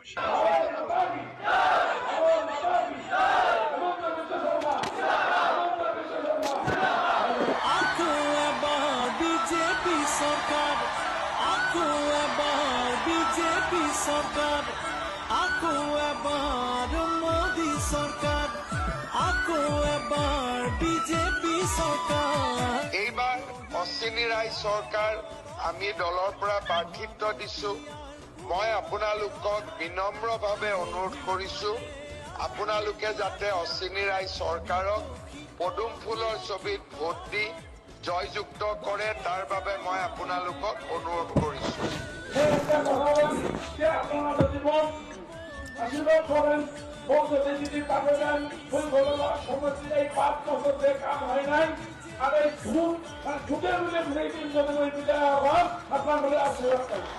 BJP সৰকাৰ, আকো এবাৰ BJP সৰকাৰ, আকো এবাৰ মোদি সৰকাৰ, আকো এবাৰ বিজেপি সৰকাৰ। এইবাৰ অশ্বিনী ৰায় চৰকাৰ আমি দলৰ পৰা প্ৰাৰ্থিত্ব দিছো। মই আপোনালোকক বিনম্ৰভাৱে অনুৰোধ কৰিছো, আপোনালোকে যাতে অশ্বিনী ৰায় চৰকাৰক পদুম ফুলৰ ছবিত ভোট দি জয়যুক্ত কৰে, তাৰ বাবে মই আপোনালোকক অনুৰোধ কৰিছো। আশীর্বাদ করেন, ভোট যদি যদি পাবে দেন, ভুল হলো সমস্যা এই 5 বছর ধরে কাম হয় নাই। আর এই ঝুঁকের মিলে ঘুরে 3 জনের ওই বিদায় আবার আপনার বলে আশীর্বাদ করেন।